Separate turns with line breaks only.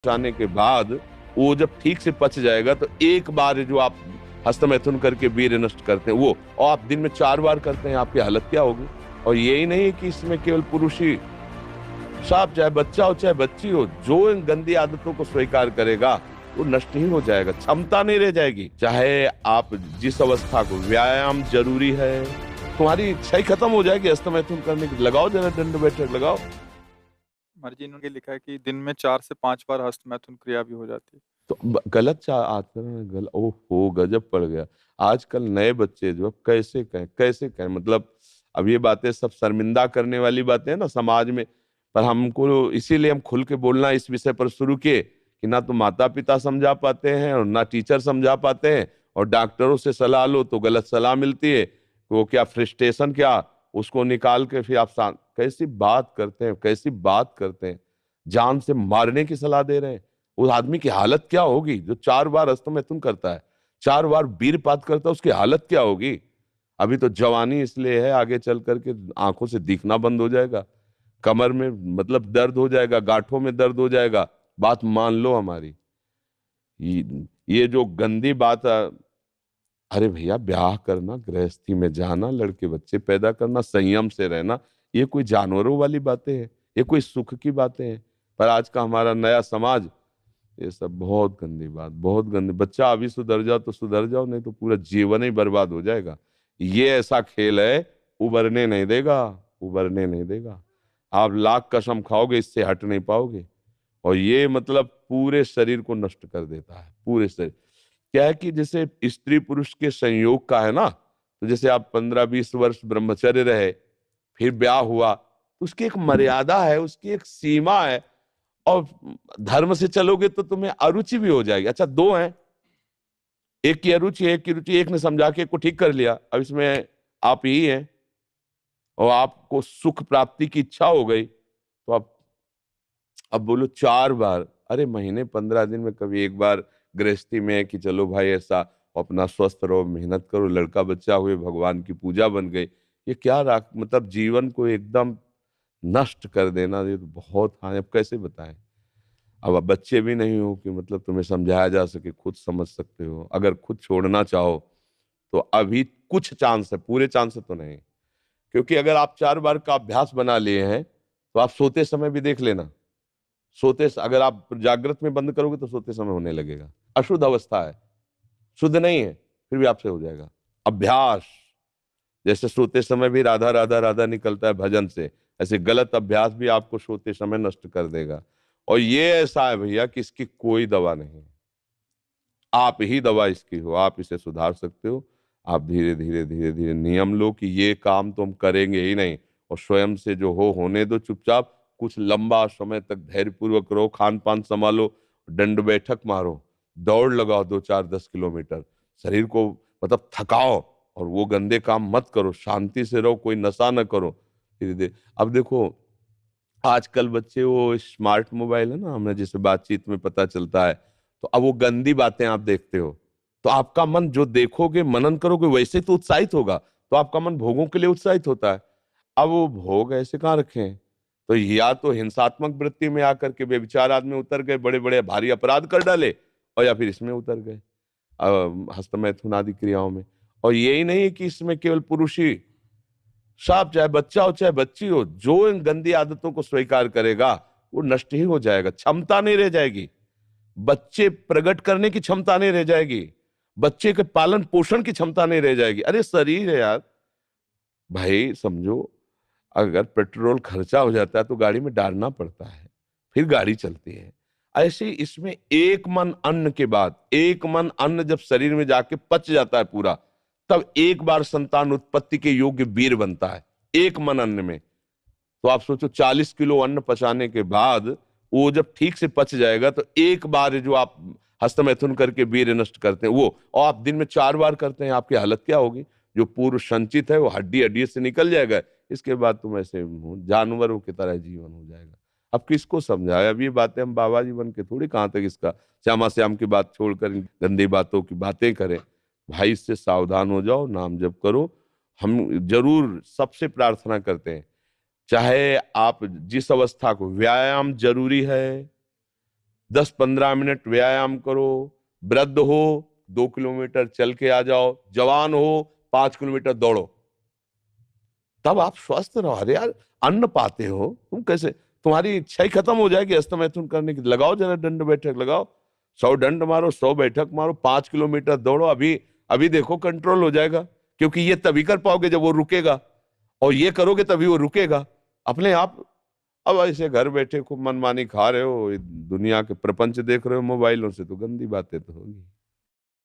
जाने के बाद वो जब ठीक से पच जाएगा तो एक बार जो आप हस्तमैथुन करके वीर्य नष्ट करते हैं वो, और आप दिन में 4 बार करते हैं, आपकी हालत क्या होगी। और यही नहीं कि इसमें केवल पुरुष ही, साफ चाहे बच्चा हो चाहे बच्ची हो, जो इन गंदी आदतों को स्वीकार करेगा वो नष्ट ही हो जाएगा, क्षमता नहीं रह जाएगी। चाहे आप जिस अवस्था को, व्यायाम जरूरी है, तुम्हारी इच्छा ही खत्म हो जाएगी हस्तमैथुन करने की। लगाओ जरा दंड बैठक लगाओ।
मर्जी इन्होंने लिखा है कि दिन में 4 से 5 बार हस्तमैथुन क्रिया भी हो जाती है।
तो गलत आचरण है, गलत। ओहो, गजब पड़ गया। आजकल नए बच्चे जो कैसे कहें, मतलब अब ये बातें सब शर्मिंदा करने वाली बातें हैं ना समाज में, पर हमको इसीलिए हम खुल के बोलना इस विषय पर शुरू किए कि ना तो माता पिता समझा पाते हैं और ना टीचर समझा पाते हैं, और डॉक्टरों से सलाह लो तो गलत सलाह मिलती है। वो क्या फ्रस्ट्रेशन, क्या उसको निकाल के फिर आप कैसी बात करते हैं, कैसी बात करते हैं, जान से मारने की सलाह दे रहे हैं। उस आदमी की हालत क्या होगी जो 4 बार हस्तमैथुन करता है, 4 बार वीरपात करता है, उसकी हालत क्या होगी। अभी तो जवानी इसलिए है, आगे चल करके आंखों से दिखना बंद हो जाएगा, कमर में मतलब दर्द हो जाएगा, गांठों में दर्द हो जाएगा। बात मान लो हमारी। ये जो गंदी बात अरे भैया, ब्याह करना, गृहस्थी में जाना, लड़के बच्चे पैदा करना, संयम से रहना, ये कोई जानवरों वाली बातें हैं, ये कोई सुख की बातें हैं। पर आज का हमारा नया समाज, ये सब बहुत गंदी बात, बहुत गंदी। बच्चा अभी सुधर जाओ तो सुधर जाओ, नहीं तो पूरा जीवन ही बर्बाद हो जाएगा। ये ऐसा खेल है, उबरने नहीं देगा, उबरने नहीं देगा। आप लाख कसम खाओगे, इससे हट नहीं पाओगे। और ये मतलब पूरे शरीर को नष्ट कर देता है, पूरे शरीर। क्या है कि जैसे स्त्री पुरुष के संयोग का है ना, तो जैसे आप 15-20 वर्ष ब्रह्मचर्य रहे, फिर ब्याह हुआ, तो उसकी एक मर्यादा है, उसकी एक सीमा है। और धर्म से चलोगे तो तुम्हें अरुचि भी हो जाएगी। अच्छा, दो हैं, एक की अरुचि एक की रुचि, एक ने समझा के एक को ठीक कर लिया, अब इसमें आप ही हैं, और आपको सुख प्राप्ति की इच्छा हो गई, तो आप अब बोलो 4 बार। अरे महीने 15 दिन में कभी एक बार गृहस्थी में कि चलो भाई ऐसा, अपना स्वस्थ रहो, मेहनत करो, लड़का बच्चा हुए, भगवान की पूजा बन गई। ये क्या मतलब जीवन को एकदम नष्ट कर देना, ये तो बहुत। हाँ, अब कैसे बताएं। अब आप बच्चे भी नहीं हो कि मतलब तुम्हें समझाया जा सके, खुद समझ सकते हो। अगर खुद छोड़ना चाहो तो अभी कुछ चांस है, पूरे चांस तो नहीं। क्योंकि अगर आप 4 बार का अभ्यास बना लिए हैं तो आप सोते समय भी देख लेना। अगर आप जागृत में बंद करोगे तो सोते समय होने लगेगा। अशुद्ध अवस्था है, शुद्ध नहीं है, फिर भी आपसे हो जाएगा। अभ्यास, जैसे सोते समय भी राधा राधा राधा निकलता है भजन से, ऐसे गलत अभ्यास भी आपको सोते समय नष्ट कर देगा। और ये ऐसा है भैया कि इसकी कोई दवा नहीं है, आप ही दवा इसकी हो, आप इसे सुधार सकते हो। आप धीरे धीरे धीरे धीरे नियम लो कि ये काम तो हम करेंगे ही नहीं, और स्वयं से जो हो होने दो चुपचाप। कुछ लंबा समय तक धैर्यपूर्वक रहो, खान पान संभालो, दंड बैठक मारो, दौड़ लगाओ 2-4-10 किलोमीटर, शरीर को मतलब थकाओ। और वो गंदे काम मत करो, शांति से रहो, कोई नशा न करो। धीरे धीरे अब देखो, आजकल बच्चे वो स्मार्ट मोबाइल है ना, हमें जैसे बातचीत में पता चलता है, तो अब वो गंदी बातें आप देखते हो, तो आपका मन जो देखोगे, मनन करोगे, वैसे तो उत्साहित होगा, तो आपका मन भोगों के लिए उत्साहित होता है। अब वो भोग ऐसे कहाँ रखे हैं, तो या तो हिंसात्मक वृत्ति में आकर के व्यभिचार आदमी उतर गए, बड़े बड़े भारी अपराध कर डाले, और या फिर इसमें उतर गए, हस्तमैथुन आदि क्रियाओं में। और यही नहीं है कि इसमें केवल पुरुष ही, साफ चाहे बच्चा हो चाहे बच्ची हो, जो इन गंदी आदतों को स्वीकार करेगा वो नष्ट ही हो जाएगा, क्षमता नहीं रह जाएगी। बच्चे प्रकट करने की क्षमता नहीं रह जाएगी, बच्चे के पालन पोषण की क्षमता नहीं रह जाएगी। अरे शरीर है यार, भाई समझो, अगर पेट्रोल खर्चा हो जाता है तो गाड़ी में डालना पड़ता है, फिर गाड़ी चलती है। ऐसे ही इसमें एक मन अन्न के बाद, एक मन अन्न जब शरीर में जाके पच जाता है पूरा, तब एक बार संतान उत्पत्ति के योग्य वीर बनता है, एक मन अन्न में। तो आप सोचो 40 किलो अन्न पचाने के बाद वो जब ठीक से पच जाएगा, तो एक बार जो आप हस्तमैथुन करके वीर्य नष्ट करते हैं वो, और आप दिन में 4 बार करते हैं, आपकी हालत क्या होगी। जो पूर्व संचित है वो हड्डी हड्डी से निकल जाएगा, इसके बाद तुम ऐसे जानवरों की तरह जीवन हो जाएगा। अब किसको समझाए, अब ये बातें हम बाबा जी बन के थोड़ी कहाँ तक इसका श्यामा श्याम की बात छोड़कर इन गंदी बातों की बातें करें। भाई इससे सावधान हो जाओ, नाम जप करो। हम जरूर सबसे प्रार्थना करते हैं, चाहे आप जिस अवस्था को, व्यायाम जरूरी है, 10-15 मिनट व्यायाम करो। वृद्ध हो 2 किलोमीटर चल के आ जाओ, जवान हो 5 किलोमीटर दौड़ो, तब आप स्वस्थ रहो। अरे यार, अन्न पाते हो तुम, कैसे तुम्हारी इच्छा ही खत्म हो जाएगी हस्तमैथुन करने की? लगाओ जरा दंड बैठक लगाओ, 100 दंड मारो, 100 बैठक मारो, 5 किलोमीटर दौड़ो। अभी अभी देखो कंट्रोल हो जाएगा, क्योंकि ये तभी कर पाओगे जब वो रुकेगा, और ये करोगे तभी वो रुकेगा अपने आप। अब ऐसे घर बैठे खूब मनमानी खा रहे हो, दुनिया के प्रपंच देख रहे हो मोबाइलों से, तो गंदी बातें तो होगी।